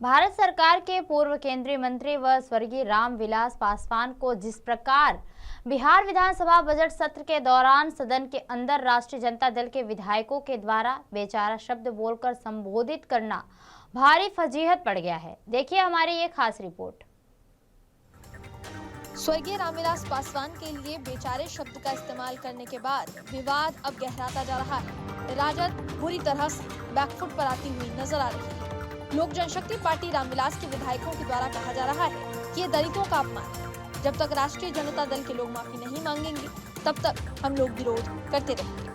भारत सरकार के पूर्व केंद्रीय मंत्री व स्वर्गीय रामविलास पासवान को जिस प्रकार बिहार विधानसभा बजट सत्र के दौरान सदन के अंदर राष्ट्रीय जनता दल के विधायकों के द्वारा बेचारा शब्द बोलकर संबोधित करना भारी फजीहत पड़ गया है। देखिए हमारी ये खास रिपोर्ट। स्वर्गीय रामविलास पासवान के लिए बेचारे शब्द का इस्तेमाल करने के बाद विवाद अब गहराता जा रहा है। राजद बुरी तरह से बैकफुट पर आती हुई नजर आ रही है। लोक जनशक्ति पार्टी रामविलास के विधायकों के द्वारा कहा जा रहा है कि ये दलितों का अपमान है। जब तक राष्ट्रीय जनता दल के लोग माफी नहीं मांगेंगे तब तक हम लोग विरोध करते रहेंगे।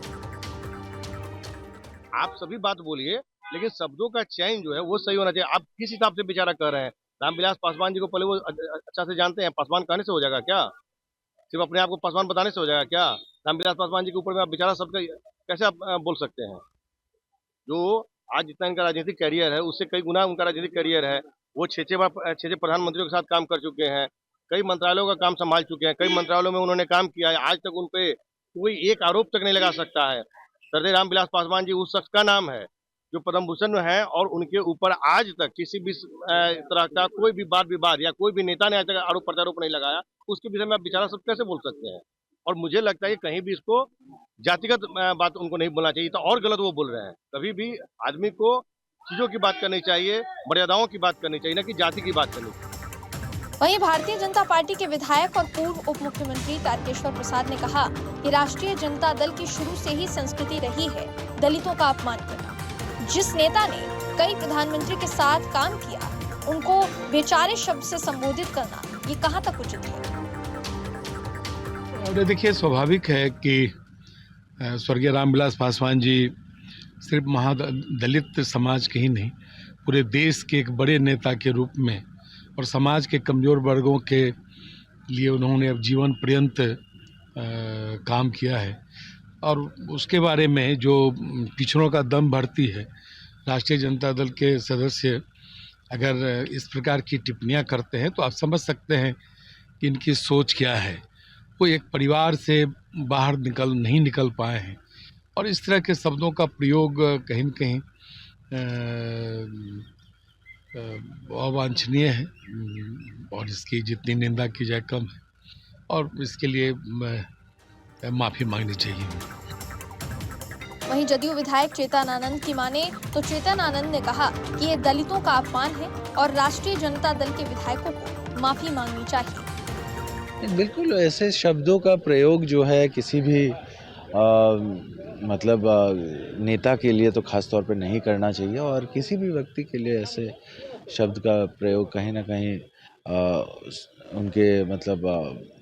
आप सभी बात बोलिए, लेकिन शब्दों का चयन जो है वो सही होना चाहिए। आप किस हिसाब से बेचारा कर रहे हैं? रामविलास पासवान जी को पहले वो अच्छा से जानते हैं। पासवान कहने से हो जाएगा क्या? सिर्फ अपने आप को पासवान बताने से हो जाएगा क्या? रामविलास पासवान जी के ऊपर में आप बेचारा शब्द कैसे आप बोल सकते हैं? जो आज जितना इनका राजनीतिक करियर है उससे कई गुना उनका राजनीतिक करियर है। वो छह प्रधानमंत्रियों के साथ काम कर चुके हैं, कई मंत्रालयों का काम संभाल चुके हैं, कई मंत्रालयों में उन्होंने काम किया है। आज तक उन पे कोई एक आरोप तक नहीं लगा सकता है। सरदार रामविलास पासवान जी उस शख्स का नाम है जो पद्म भूषण में है, और उनके ऊपर आज तक किसी भी तरह का कोई भी वाद विवाद या कोई भी नेता ने आज तक आरोप प्रत्यारोप नहीं लगाया। उसके विषय में आप बेचारा सब कैसे बोल सकते हैं? और मुझे लगता है कि कहीं भी इसको जातिगत बात उनको नहीं बोलना चाहिए, तो और गलत वो बोल रहे हैं। कभी भी आदमी को चीजों की बात करनी चाहिए, मर्यादाओं की बात करनी चाहिए, न कि जाति की बात करनी चाहिए। वहीं भारतीय जनता पार्टी के विधायक और पूर्व उप मुख्यमंत्री तारकेश्वर प्रसाद ने कहा कि राष्ट्रीय जनता दल की शुरू से ही संस्कृति रही है दलितों का अपमान करना। जिस नेता ने कई प्रधानमंत्री के साथ काम किया उनको बेचारे शब्द से संबोधित करना ये कहां तक उचित है? देखिए, स्वाभाविक है कि स्वर्गीय रामविलास पासवान जी सिर्फ महादलित समाज के ही नहीं, पूरे देश के एक बड़े नेता के रूप में और समाज के कमज़ोर वर्गों के लिए उन्होंने अब जीवन पर्यंत काम किया है। और उसके बारे में जो पिछड़ों का दम भरती है, राष्ट्रीय जनता दल के सदस्य अगर इस प्रकार की टिप्पणियां करते हैं तो आप समझ सकते हैं कि इनकी सोच क्या है। वो एक परिवार से बाहर नहीं निकल पाए हैं, और इस तरह के शब्दों का प्रयोग कहीं न कहीं अवांछनीय है, और इसकी जितनी निंदा की जाए कम है, और इसके लिए माफ़ी मांगनी चाहिए। वहीं जदयू विधायक चेतन आनंद की माने तो चेतन आनंद ने कहा कि ये दलितों का अपमान है और राष्ट्रीय जनता दल के विधायकों को माफी मांगनी चाहिए। बिल्कुल, ऐसे शब्दों का प्रयोग जो है किसी भी नेता के लिए तो खास तौर पे नहीं करना चाहिए, और किसी भी व्यक्ति के लिए ऐसे शब्द का प्रयोग कहीं ना कहीं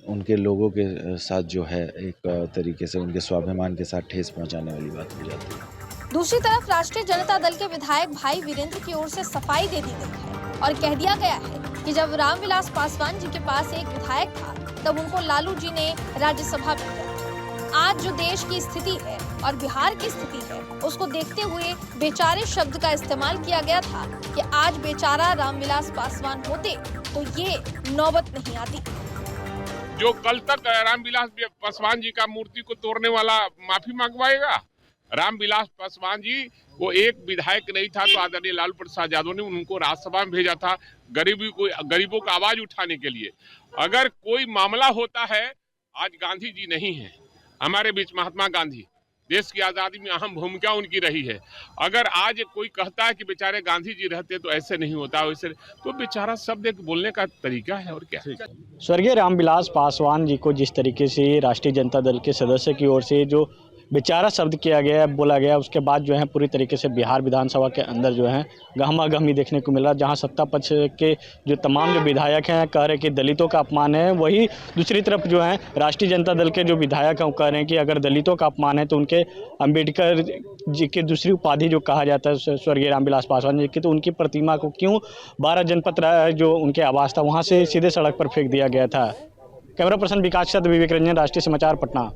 उनके लोगों के साथ जो है एक तरीके से उनके स्वाभिमान के साथ ठेस पहुंचाने वाली बात हो जाती है। दूसरी तरफ राष्ट्रीय जनता दल के विधायक भाई वीरेंद्र की ओर से सफाई दे दी गई है और कह दिया गया है कि जब रामविलास पासवान जी के पास एक विधायक था तब उनको लालू जी ने राज्यसभा भेजा था। आज जो देश की स्थिति है और बिहार की स्थिति है उसको देखते हुए बेचारे शब्द का इस्तेमाल किया गया था कि आज बेचारा रामविलास पासवान होते तो ये नौबत नहीं आती। जो कल तक रामविलास पासवान जी का मूर्ति को तोड़ने वाला माफी मांगवाएगा। रामविलास पासवान जी वो एक विधायक नहीं था तो आदरणीय लालू प्रसाद यादव ने उनको राज्यसभा में भेजा था गरीबों का आवाज उठाने के लिए। अगर कोई मामला होता है, आज गांधी जी नहीं है हमारे बीच, महात्मा गांधी, देश की आजादी में अहम भूमिका उनकी रही है। अगर आज कोई कहता है कि बेचारे गांधी जी रहते तो ऐसे नहीं होता, वैसे तो बेचारा शब्द एक बोलने का तरीका है और क्या। स्वर्गीय रामविलास पासवान जी को जिस तरीके से राष्ट्रीय जनता दल के सदस्य की ओर से जो बेचारा शब्द किया गया, बोला गया, उसके बाद जो है पूरी तरीके से बिहार विधानसभा के अंदर जो है गहमागहमी देखने को मिला, जहां सत्ता पक्ष के जो तमाम जो विधायक हैं कह रहे हैं कि दलितों का अपमान है। वही दूसरी तरफ जो है राष्ट्रीय जनता दल के जो विधायक हैं वो कह रहे हैं कि अगर दलितों का अपमान है तो उनके अम्बेडकर जी की दूसरी उपाधि जो कहा जाता है स्वर्गीय रामविलास पासवान जी की, तो उनकी प्रतिमा को क्यों 12 जनपद जो उनके आवास था वहाँ से सीधे सड़क पर फेंक दिया गया था। कैमरा पर्सन विकास चंद्र, विवेक रंजन, राष्ट्रीय समाचार, पटना।